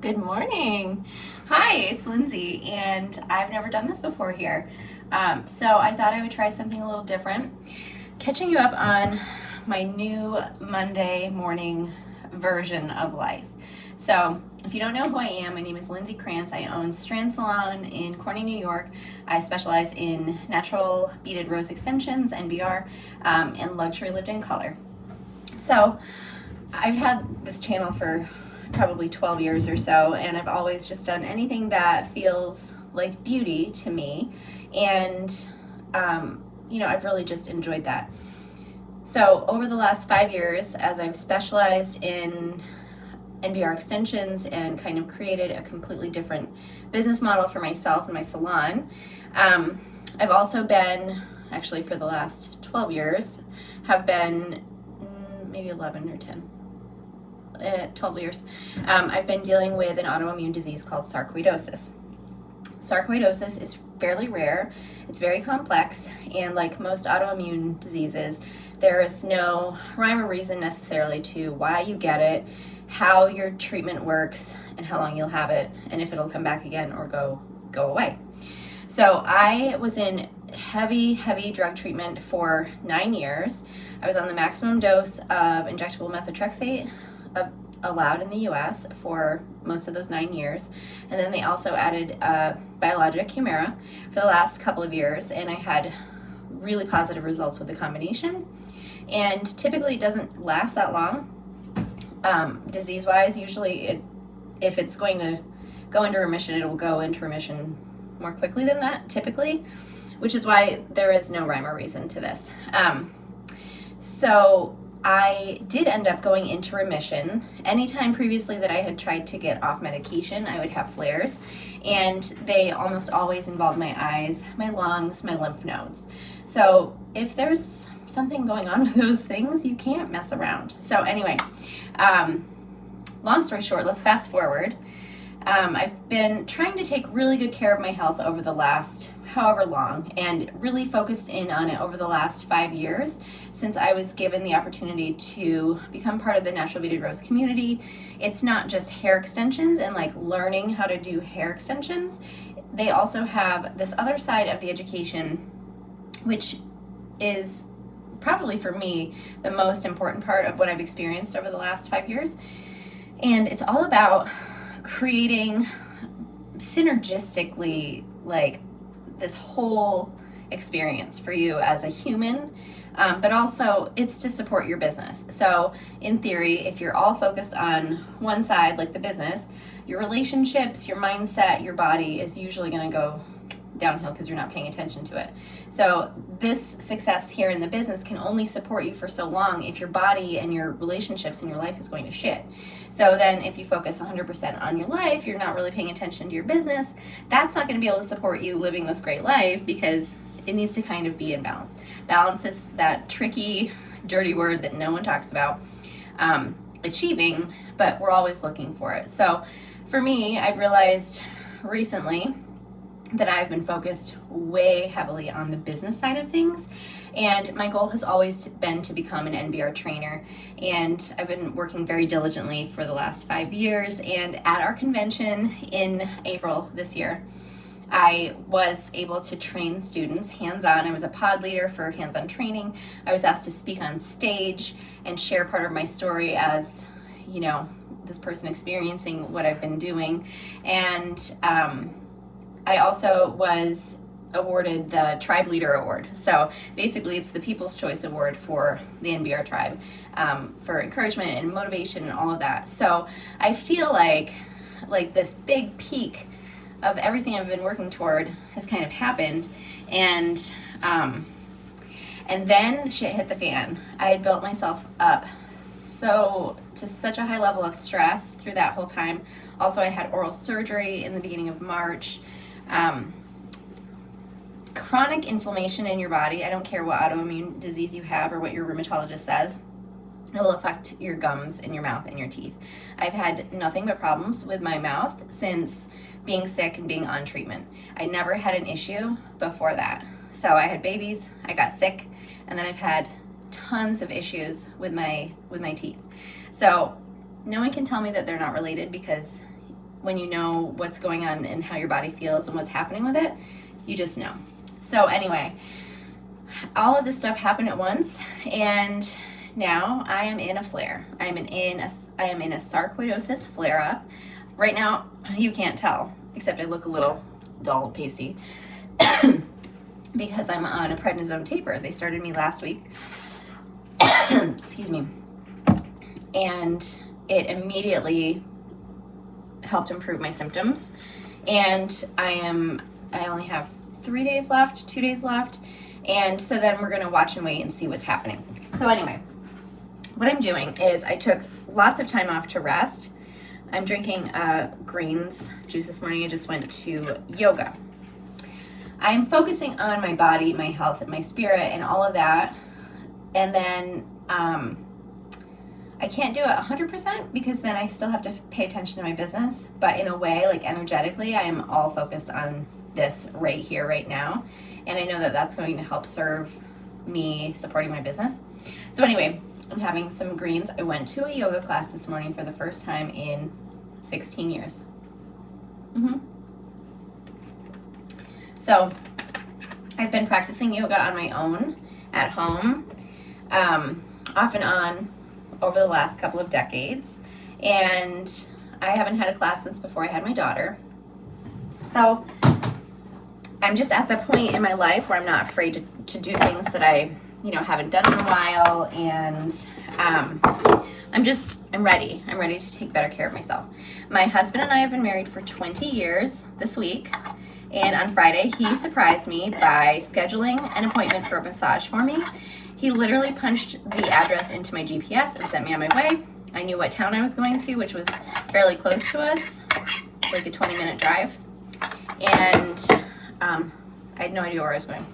Good morning. Hi, it's Lindsay, and I've never done this before here. So I thought I would try something a little different. Catching you up on my new Monday morning version of life. So, if you don't know who I am, my name is Lindsay Krantz. I own Strand Salon in Corning, New York. I specialize in natural beaded rose extensions, NBR, and luxury lived-in color. So, I've had this channel for probably 12 years or so, and I've always just done anything that feels like beauty to me, and I've really just enjoyed that. So over the last 5 years, as I've specialized in NBR extensions and kind of created a completely different business model for myself and my salon, I've also been, actually for the last 12 years, have been maybe 11 or 10 12 years, I've been dealing with an autoimmune disease called sarcoidosis. Sarcoidosis is fairly rare, it's very complex, and like most autoimmune diseases, there is no rhyme or reason necessarily to why you get it, how your treatment works, and how long you'll have it, and if it'll come back again or go away. So I was in heavy drug treatment for 9 years. I was on the maximum dose of injectable methotrexate allowed in the US for most of those 9 years. And then they also added biologic Humira for the last couple of years, and I had really positive results with the combination. And typically it doesn't last that long. Disease-wise, usually if it's going to go into remission, it will go into remission more quickly than that, typically, which is why there is no rhyme or reason to this. So I did end up going into remission. Anytime previously that I had tried to get off medication, I would have flares, and they almost always involved my eyes, my lungs, my lymph nodes. So if there's something going on with those things, you can't mess around. So anyway, long story short, let's fast forward. I've been trying to take really good care of my health over the last however long, and really focused in on it over the last 5 years since I was given the opportunity to become part of the Natural Beaded Rose community. It's not just hair extensions and like learning how to do hair extensions. They also have this other side of the education, which is probably for me the most important part of what I've experienced over the last 5 years. And it's all about creating synergistically like this whole experience for you as a human, but also it's to support your business. So in theory, if you're all focused on one side, like the business, your relationships, your mindset, your body is usually going to go downhill because you're not paying attention to it. So this success here in the business can only support you for so long if your body and your relationships and your life is going to shit. So then if you focus 100% on your life, you're not really paying attention to your business, that's not going to be able to support you living this great life because it needs to kind of be in balance. Balance is that tricky, dirty word that no one talks about achieving, but we're always looking for it. So for me, I've realized recently that I've been focused way heavily on the business side of things, and my goal has always been to become an NBR trainer, and I've been working very diligently for the last 5 years. And at our convention in April this year, I was able to train students hands-on. I was a pod leader for hands-on training. I was asked to speak on stage and share part of my story as, this person experiencing what I've been doing. And I also was awarded the Tribe Leader Award. So basically it's the People's Choice Award for the NBR tribe, for encouragement and motivation and all of that. So I feel like this big peak of everything I've been working toward has kind of happened, and then shit hit the fan. I had built myself up to such a high level of stress through that whole time. Also, I had oral surgery in the beginning of March. Chronic inflammation in your body, I don't care what autoimmune disease you have or what your rheumatologist says, it will affect your gums and your mouth and your teeth. I've had nothing but problems with my mouth since being sick and being on treatment. I never had an issue before that. So I had babies, I got sick, and then I've had tons of issues with my teeth. So no one can tell me that they're not related, because when you know what's going on and how your body feels and what's happening with it, you just know. So anyway, all of this stuff happened at once, and now I am in a flare. I am in a sarcoidosis flare-up. Right now, you can't tell, except I look a little dull and pasty because I'm on a prednisone taper. They started me last week. Excuse me. And it immediately helped improve my symptoms. And I only have 2 days left. And so then we're going to watch and wait and see what's happening. So anyway, what I'm doing is I took lots of time off to rest. I'm drinking greens juice this morning. I just went to yoga. I'm focusing on my body, my health, and my spirit, and all of that. And then I can't do it 100% because then I still have to pay attention to my business. But in a way, like energetically, I am all focused on this right here, right now. And I know that that's going to help serve me supporting my business. So anyway, I'm having some greens. I went to a yoga class this morning for the first time in 16 years. So I've been practicing yoga on my own at home, off and on over the last couple of decades. And I haven't had a class since before I had my daughter. So I'm just at the point in my life where I'm not afraid to do things that I, haven't done in a while, and I'm ready. I'm ready to take better care of myself. My husband and I have been married for 20 years this week, and on Friday he surprised me by scheduling an appointment for a massage for me. He literally punched the address into my GPS and sent me on my way. I knew what town I was going to, which was fairly close to us, like a 20-minute drive, and I had no idea where I was going.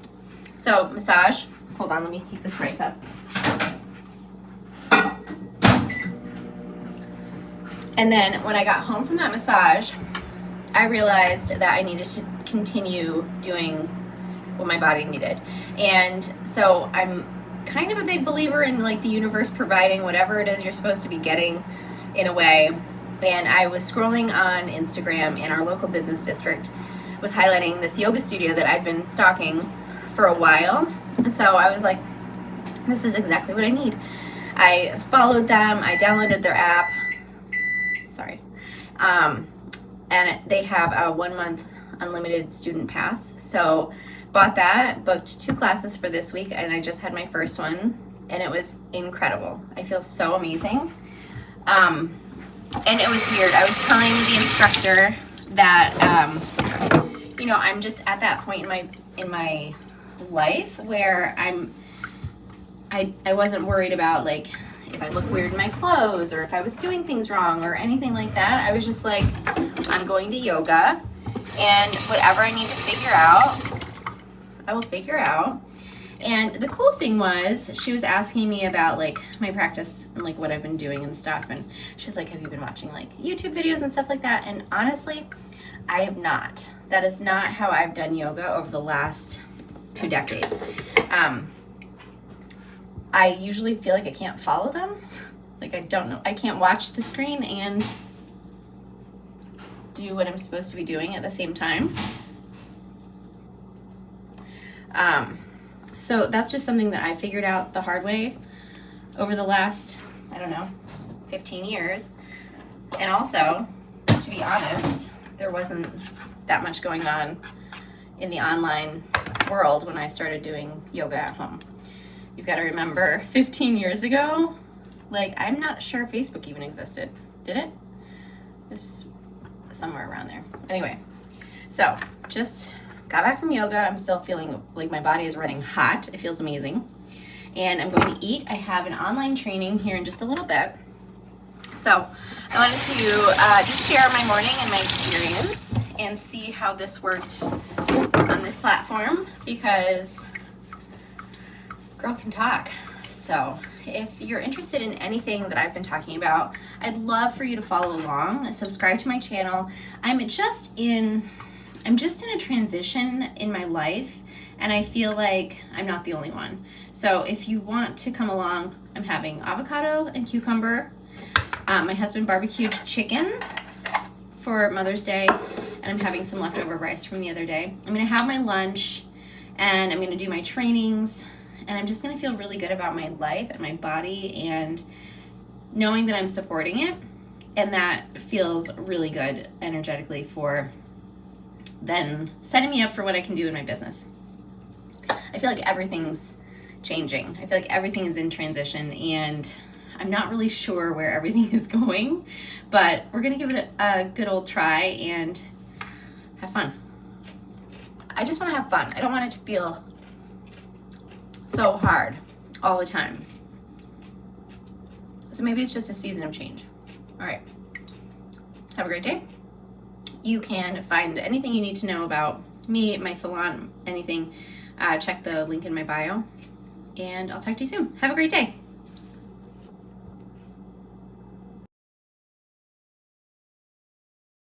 So massage. Hold on, let me keep this rice up. And then when I got home from that massage, I realized that I needed to continue doing what my body needed. And so I'm kind of a big believer in like the universe providing whatever it is you're supposed to be getting in a way. And I was scrolling on Instagram, and our local business district was highlighting this yoga studio that I'd been stalking for a while. And so I was like, this is exactly what I need. I followed them. I downloaded their app. Sorry. And they have a 1-month unlimited student pass. So bought that, booked 2 classes for this week, and I just had my first one, and it was incredible. I feel so amazing. And it was weird. I was telling the instructor that, I'm just at that point in my life where I wasn't worried about like if I look weird in my clothes or if I was doing things wrong or anything like that. I was just like, I'm going to yoga, and whatever I need to figure out, I will figure out. And the cool thing was, she was asking me about like my practice and like what I've been doing and stuff, and she's like, have you been watching like YouTube videos and stuff like that? And honestly, I have not. That is not how I've done yoga over the last 2 decades. I usually feel like I can't follow them. Like I don't know. I can't watch the screen and do what I'm supposed to be doing at the same time. So that's just something that I figured out the hard way over the last, 15 years. And also, to be honest, there wasn't that much going on in the online world when I started doing yoga at home. You've got to remember, 15 years ago, like, I'm not sure Facebook even existed. Did it? It was somewhere around there. Anyway, so just got back from yoga. I'm still feeling like my body is running hot. It feels amazing. And I'm going to eat. I have an online training here in just a little bit. So I wanted to just share my morning and my experience and see how this worked on this platform, because girl can talk. So if you're interested in anything that I've been talking about, I'd love for you to follow along, subscribe to my channel. I'm just in a transition in my life, and I feel like I'm not the only one. So if you want to come along, I'm having avocado and cucumber. My husband barbecued chicken for Mother's Day, and I'm having some leftover rice from the other day. I'm gonna have my lunch, and I'm gonna do my trainings, and I'm just gonna feel really good about my life and my body, and knowing that I'm supporting it, and that feels really good energetically for then setting me up for what I can do in my business. I feel like everything's changing. I feel like everything is in transition, and I'm not really sure where everything is going, but we're gonna give it a good old try and have fun. I just wanna have fun. I don't want it to feel so hard all the time. So maybe it's just a season of change. All right, have a great day. You can find anything you need to know about me, my salon, anything. Check the link in my bio, and I'll talk to you soon. Have a great day.